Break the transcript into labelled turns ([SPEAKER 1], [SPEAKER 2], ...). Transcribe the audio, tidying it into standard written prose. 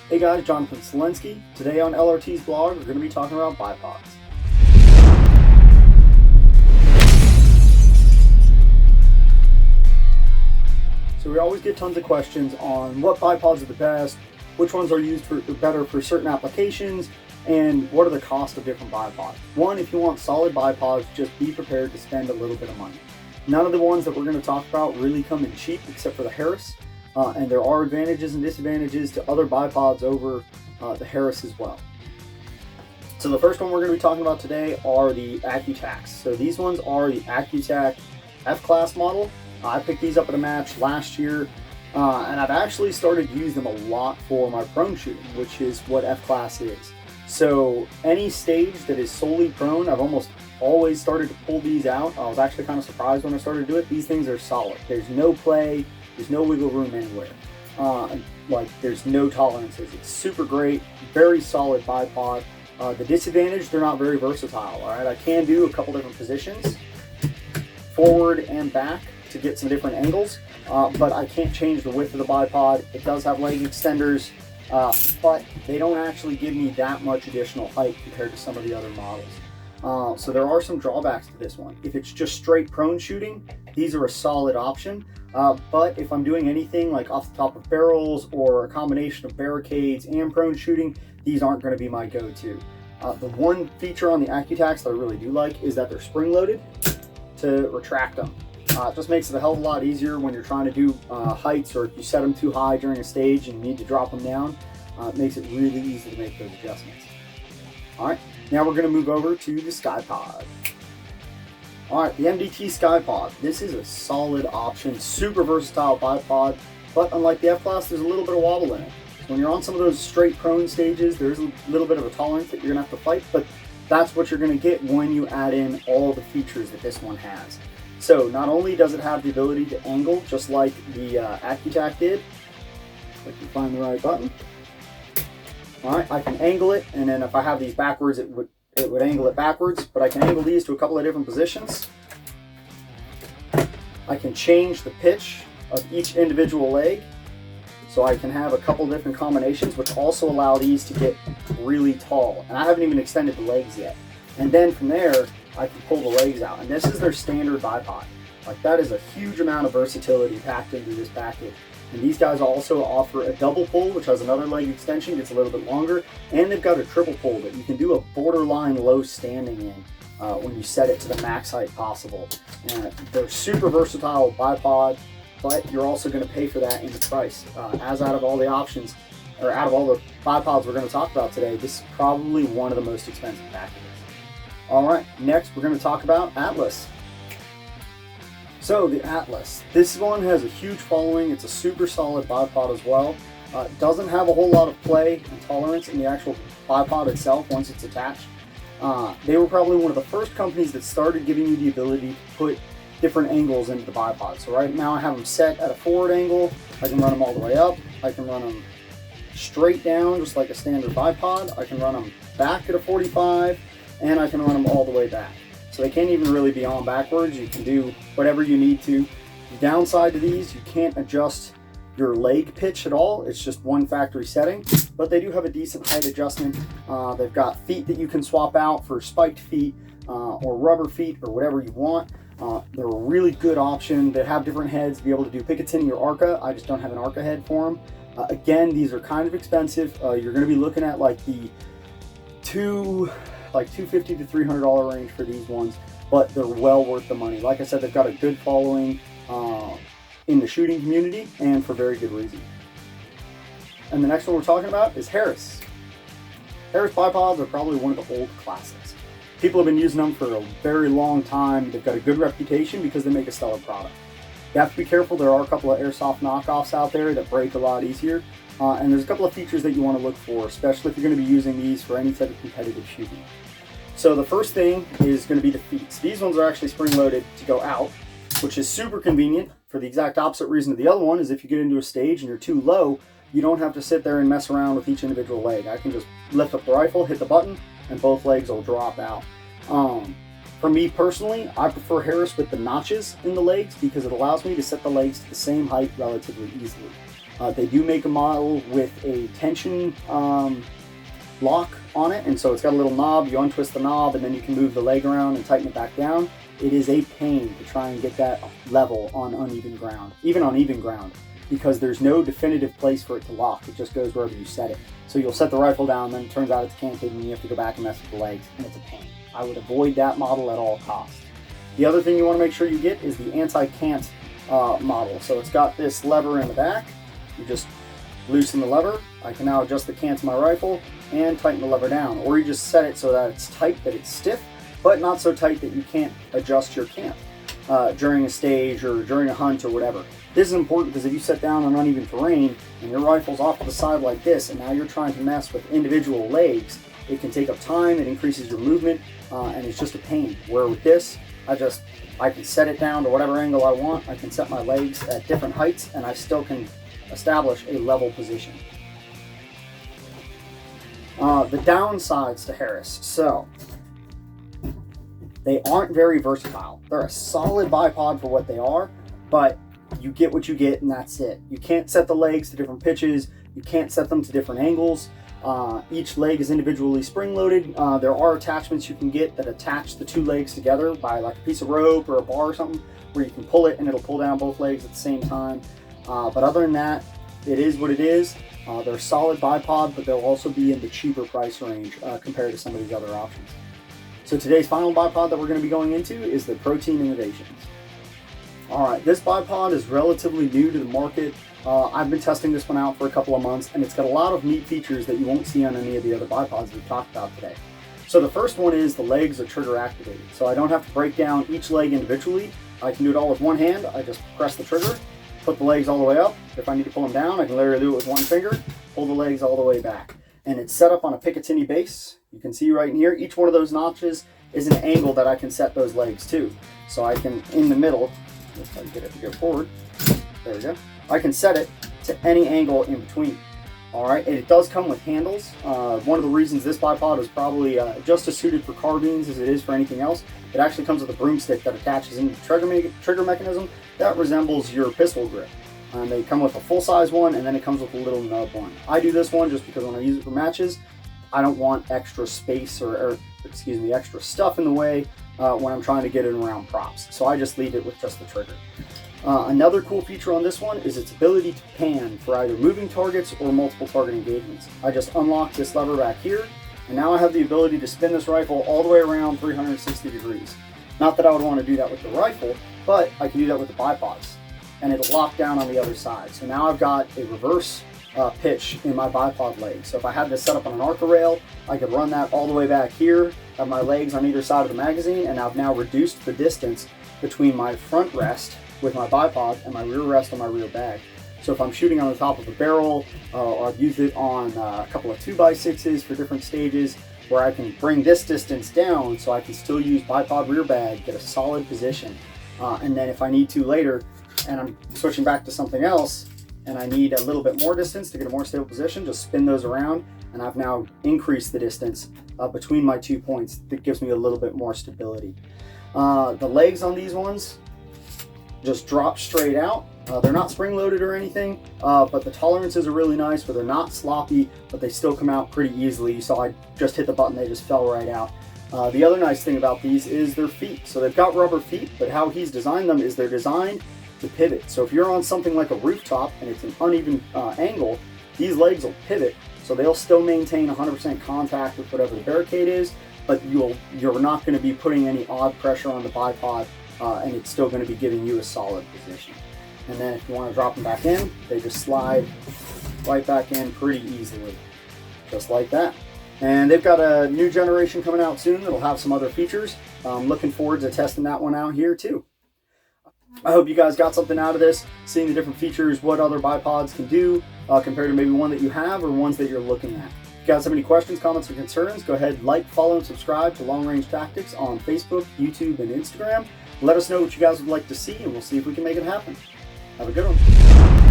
[SPEAKER 1] Hey guys, Jonathan Selensky. Today on LRT's blog, we're going to be talking about bipods. So we always get tons of questions on what bipods are the best, which ones are used better for certain applications, and what are the cost of different bipods. One, if you want solid bipods, just be prepared to spend a little bit of money. None of the ones that we're going to talk about really come in cheap, except for the Harris. And there are advantages and disadvantages to other bipods over the Harris as well. So the first one we're going to be talking about today are the Accu-Tacs. So these ones are the Accu-Tac F-Class model. I picked these up at a match last year, and I've actually started to use them a lot for my prone shooting, which is what F-Class is. So any stage that is solely prone, I've almost always started to pull these out. I was actually kind of surprised when I started to do it. These things are solid. There's no play. There's no wiggle room anywhere. There's no tolerances. It's super great, very solid bipod. The disadvantage, they're not very versatile, all right? I can do a couple different positions, forward and back, to get some different angles, but I can't change the width of the bipod. It does have leg extenders, but they don't actually give me that much additional height compared to some of the other models. So there are some drawbacks to this one. If it's just straight prone shooting, these are a solid option. But if I'm doing anything like off the top of barrels or a combination of barricades and prone shooting, these aren't going to be my go-to. The one feature on the Accu-Tacs that I really do like is that they're spring-loaded to retract them. It just makes it a hell of a lot easier when you're trying to do heights, or if you set them too high during a stage and you need to drop them down. It makes it really easy to make those adjustments. All right, now we're going to move over to the Sky Pod. Alright, the MDT Sky Pod. This is a solid option, super versatile bipod, but unlike the F-Class, there's a little bit of wobble in it. So when you're on some of those straight prone stages, there's a little bit of a tolerance that you're going to have to fight, but that's what you're going to get when you add in all the features that this one has. So not only does it have the ability to angle, just like the Accu-Tac did, if I can find the right button. Alright, I can angle it, and then if I have these backwards, it would angle it backwards, but I can angle these to a couple of different positions. I can change the pitch of each individual leg, so I can have a couple different combinations, which also allow these to get really tall. And I haven't even extended the legs yet. And then from there, I can pull the legs out. And this is their standard bipod. Like, that is a huge amount of versatility packed into this package. And these guys also offer a double pull, which has another leg extension, gets a little bit longer, and they've got a triple pull that you can do a borderline low standing in when you set it to the max height possible. And they're super versatile bipod, but you're also going to pay for that in the price. As out of all the options, or out of all the bipods we're going to talk about today, this is probably one of the most expensive packages. All right, next we're going to talk about Atlas. So the Atlas, this one has a huge following. It's a super solid bipod as well. It doesn't have a whole lot of play and tolerance in the actual bipod itself once it's attached. They were probably one of the first companies that started giving you the ability to put different angles into the bipod. So right now I have them set at a forward angle. I can run them all the way up. I can run them straight down just like a standard bipod. I can run them back at a 45, and I can run them all the way back. So they can't even really be on backwards. You can do whatever you need to. The downside to these, you can't adjust your leg pitch at all. It's just one factory setting, but they do have a decent height adjustment. They've got feet that you can swap out for spiked feet or rubber feet or whatever you want. They're a really good option. They have different heads to be able to do Picatinny or Arca. I just don't have an Arca head for them. Again, these are kind of expensive. You're going to be looking at like the $250 to $300 range for these ones, but they're well worth the money. Like I said, they've got a good following in the shooting community, and for very good reason. And the next one we're talking about is Harris. Harris bipods are probably one of the old classics. People have been using them for a very long time. They've got a good reputation because they make a stellar product. You have to be careful. There are a couple of airsoft knockoffs out there that break a lot easier. And there's a couple of features that you want to look for, especially if you're going to be using these for any type of competitive shooting. So the first thing is going to be the feet. So these ones are actually spring-loaded to go out, which is super convenient for the exact opposite reason of the other one. Is if you get into a stage and you're too low, you don't have to sit there and mess around with each individual leg. I can just lift up the rifle, hit the button, and both legs will drop out. For me personally, I prefer Harris with the notches in the legs because it allows me to set the legs to the same height relatively easily. They do make a model with a tension lock on it, and so it's got a little knob. You untwist the knob and then you can move the leg around and tighten it back down. It is a pain to try and get that level on uneven ground, even on even ground, because there's no definitive place for it to lock. It just goes wherever you set it. So you'll set the rifle down, then it turns out it's canted and you have to go back and mess with the legs, and it's a pain. I would avoid that model at all costs. The other thing you want to make sure you get is the anti-cant model. So it's got this lever in the back. You just loosen the lever. I can now adjust the cant of my rifle and tighten the lever down, or you just set it so that it's tight, that it's stiff, but not so tight that you can't adjust your cant during a stage or during a hunt or whatever. This is important because if you set down on uneven terrain and your rifle's off to the side like this, and now you're trying to mess with individual legs, it can take up time, it increases your movement, and it's just a pain. Where with this, I can set it down to whatever angle I want. I can set my legs at different heights, and I still can establish a level position. The downsides to Harris. So, they aren't very versatile. They're a solid bipod for what they are, but you get what you get and that's it. You can't set the legs to different pitches. You can't set them to different angles. Each leg is individually spring-loaded. There are attachments you can get that attach the two legs together by like a piece of rope or a bar or something, where you can pull it and it'll pull down both legs at the same time. But other than that, it is what it is. They're solid bipod, but they'll also be in the cheaper price range compared to some of these other options. So today's final bipod that we're going to be going into is the Protean Innovations. Alright, this bipod is relatively new to the market. I've been testing this one out for a couple of months, and it's got a lot of neat features that you won't see on any of the other bipods we've talked about today. So the first one is the legs are trigger activated. So I don't have to break down each leg individually. I can do it all with one hand. I just press the trigger, put the legs all the way up. If I need to pull them down, I can literally do it with one finger, pull the legs all the way back. And it's set up on a Picatinny base. You can see right in here, each one of those notches is an angle that I can set those legs to. So I can, in the middle, if I can get it to go forward, there we go. I can set it to any angle in between. Alright, and it does come with handles. One of the reasons this bipod is probably just as suited for carbines as it is for anything else, it actually comes with a broomstick that attaches into the trigger mechanism that resembles your pistol grip. They come with a full-size one, and then it comes with a little nub one. I do this one just because when I use it for matches, I don't want extra space or extra stuff in the way when I'm trying to get it around props. So I just leave it with just the trigger. Another cool feature on this one is its ability to pan for either moving targets or multiple target engagements. I just unlock this lever back here, and now I have the ability to spin this rifle all the way around 360 degrees. Not that I would want to do that with the rifle, but I can do that with the bipods, and it'll lock down on the other side. So now I've got a reverse pitch in my bipod leg. So if I had this set up on an Arca rail, I could run that all the way back here, have my legs on either side of the magazine, and I've now reduced the distance between my front rest with my bipod and my rear rest on my rear bag. So if I'm shooting on the top of a barrel, or I've used it on a couple of 2x6s for different stages, where I can bring this distance down so I can still use bipod rear bag, get a solid position. And then if I need to later, and I'm switching back to something else, and I need a little bit more distance to get a more stable position, just spin those around, and I've now increased the distance between my 2 points. That gives me a little bit more stability. The legs on these ones just drop straight out. They're not spring-loaded or anything, but the tolerances are really nice, where they're not sloppy, but they still come out pretty easily. So I just hit the button, they just fell right out. The other nice thing about these is their feet. So they've got rubber feet, but how he's designed them is they're designed to pivot. So if you're on something like a rooftop and it's an uneven angle, these legs will pivot, so they'll still maintain 100% contact with whatever the barricade is, but you're not going to be putting any odd pressure on the bipod, and it's still going to be giving you a solid position. And then if you want to drop them back in, they just slide right back in pretty easily, just like that. And they've got a new generation coming out soon that'll have some other features. I'm looking forward to testing that one out here too. I hope you guys got something out of this, seeing the different features, what other bipods can do compared to maybe one that you have or ones that you're looking at. If you guys have any questions, comments, or concerns, go ahead, like, follow, and subscribe to Long Range Tactics on Facebook, YouTube, and Instagram. Let us know what you guys would like to see, and we'll see if we can make it happen. Have a good one.